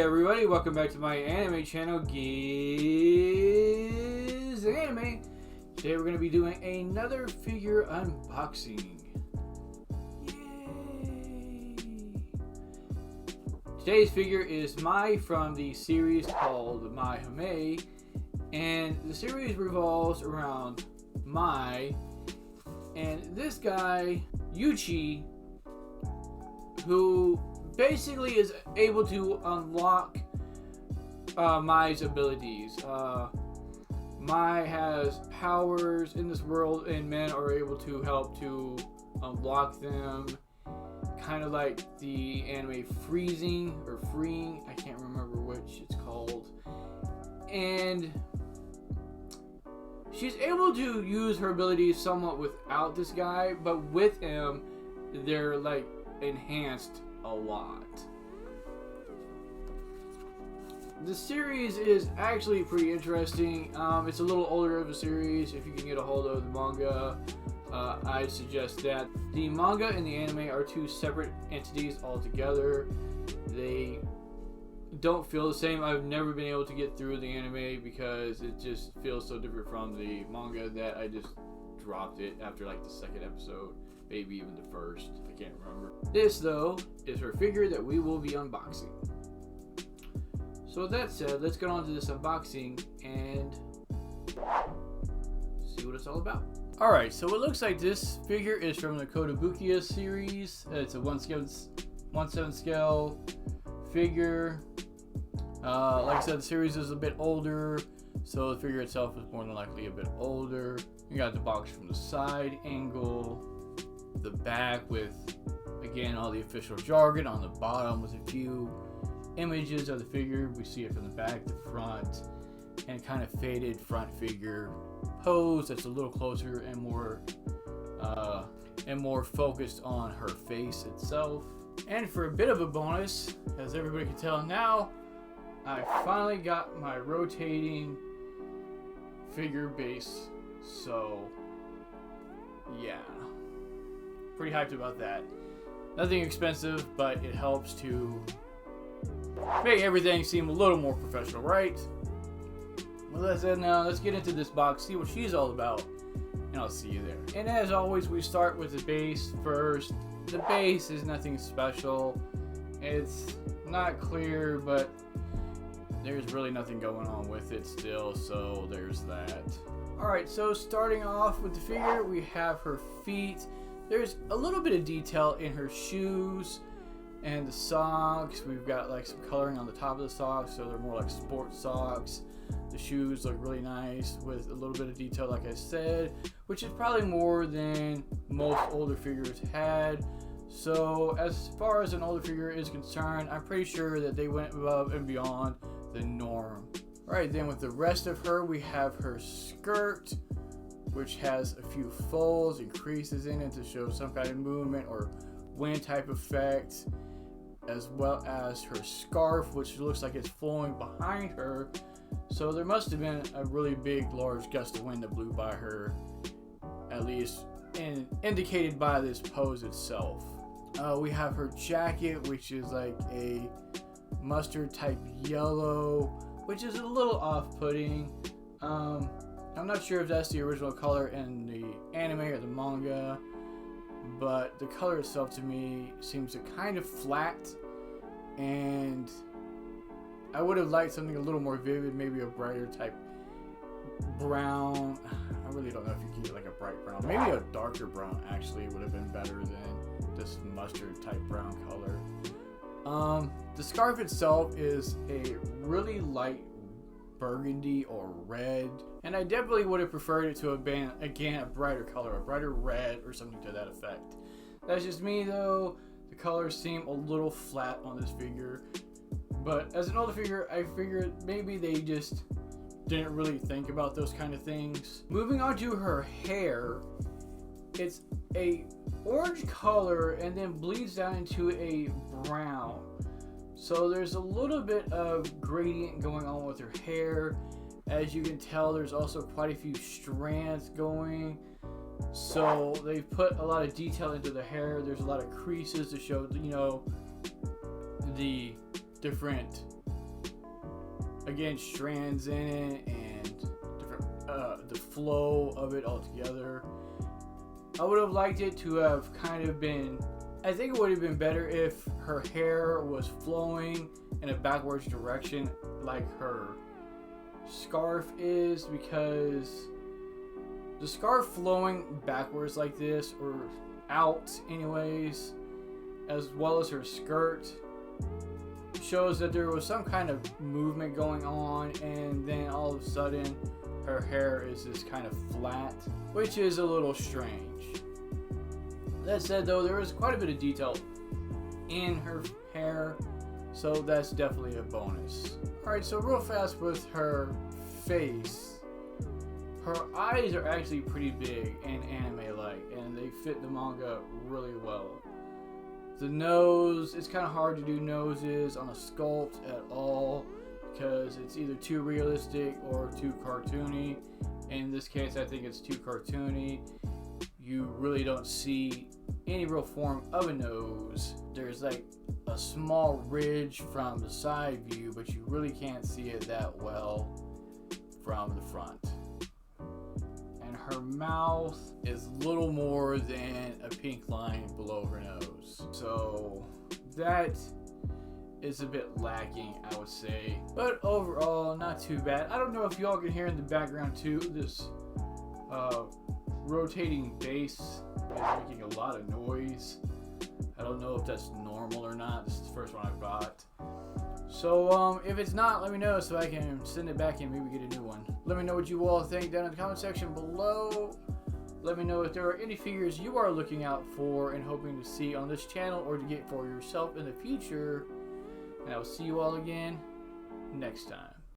everybody, welcome back to my anime channel, Gizanime. Today we're going to be doing another figure unboxing. Yay! Today's figure is Mai from the series called My-Hime Mai, and the series revolves around Mai and this guy, Yuchi, who basically is able to unlock Mai's abilities. Mai has powers in this world, and men are able to help to unlock them. Kind of like the anime Freezing or Freeing, I can't remember which it's called. And she's able to use her abilities somewhat without this guy, but with him, they're like enhanced a lot. The series is actually pretty interesting. It's a little older of a series. If you can get a hold of the manga, I suggest that. The manga and the anime are two separate entities altogether. They don't feel the same. I've never been able to get through the anime because it just feels so different from the manga that I just dropped it after like the second episode. Maybe even the first, I can't remember. This, though, is her figure that we will be unboxing. So with that said, let's get on to this unboxing and see what it's all about. Alright, so it looks like this figure is from the Kotobukiya series. It's a 1/7 scale figure. Like I said, the series is a bit older, so the figure itself is more than likely a bit older. You got the box from the side angle. The back with, again, all the official jargon. On the bottom with a few images of the figure. We see it from the back, the front, and kind of faded front figure pose that's a little closer and more focused on her face itself. And for a bit of a bonus, as everybody can tell now, I finally got my rotating figure base. So yeah, pretty hyped about that. Nothing expensive, but it helps to make everything seem a little more professional, right? Well, that's it. Now let's get into this box, see what she's all about, and I'll see you there. And as always, we start with the base first. The base is nothing special. It's not clear, but there's really nothing going on with it still, so there's that. Alright, so starting off with the figure, we have her feet. There's a little bit of detail in her shoes and the socks. We've got like some coloring on the top of the socks, so they're more like sports socks. The shoes look really nice with a little bit of detail, like I said, which is probably more than most older figures had. So as far as an older figure is concerned, I'm pretty sure that they went above and beyond the norm. Alright, then with the rest of her, we have her skirt, which has a few folds and creases in it to show some kind of movement or wind type effect, as well as her scarf, which looks like it's flowing behind her. So there must have been a really big, large gust of wind that blew by her, at least indicated by this pose itself. We have her jacket, which is like a mustard type yellow, which is a little off-putting. I'm not sure if that's the original color in the anime or the manga, but the color itself to me seems to kind of flat, and I would have liked something a little more vivid, maybe a brighter type brown. I really don't know if you can get like a bright brown. Maybe a darker brown actually would have been better than this mustard type brown color. The scarf itself is a really light burgundy or red, and I definitely would have preferred it to have been, again, a brighter color, a brighter red or something to that effect. That's just me though. The colors seem a little flat on this figure, but as an older figure, I figured maybe they just didn't really think about those kind of things. Moving on to her hair, it's a orange color and then bleeds down into a brown. So there's a little bit of gradient going on with her hair. As you can tell, there's also quite a few strands going. So they've put a lot of detail into the hair. There's a lot of creases to show, you know, the different again, strands in it and different the flow of it all together. I would have liked it to have kind of been, I think it would have been better if her hair was flowing in a backwards direction like her scarf is, because the scarf flowing backwards like this, or out anyways, as well as her skirt, shows that there was some kind of movement going on, and then all of a sudden her hair is just kind of flat, which is a little strange. That said though, there was quite a bit of detail in her hair, so that's definitely a bonus. Alright, so real fast with her face, her eyes are actually pretty big and anime-like, and they fit the manga really well. The nose, it's kind of hard to do noses on a sculpt at all, because it's either too realistic or too cartoony. In this case, I think it's too cartoony. You really don't see any real form of a nose. There's like a small ridge from the side view, but you really can't see it that well from the front. And her mouth is little more than a pink line below her nose. So that is a bit lacking, I would say. But overall, not too bad. I don't know if y'all can hear in the background too, this rotating bass is making a lot of noise. I don't know if that's normal or not. This is the first one I bought. So if it's not, let me know so I can send it back and maybe get a new one. Let me know what you all think down in the comment section below. Let me know if there are any figures you are looking out for and hoping to see on this channel or to get for yourself in the future. And I will see you all again next time.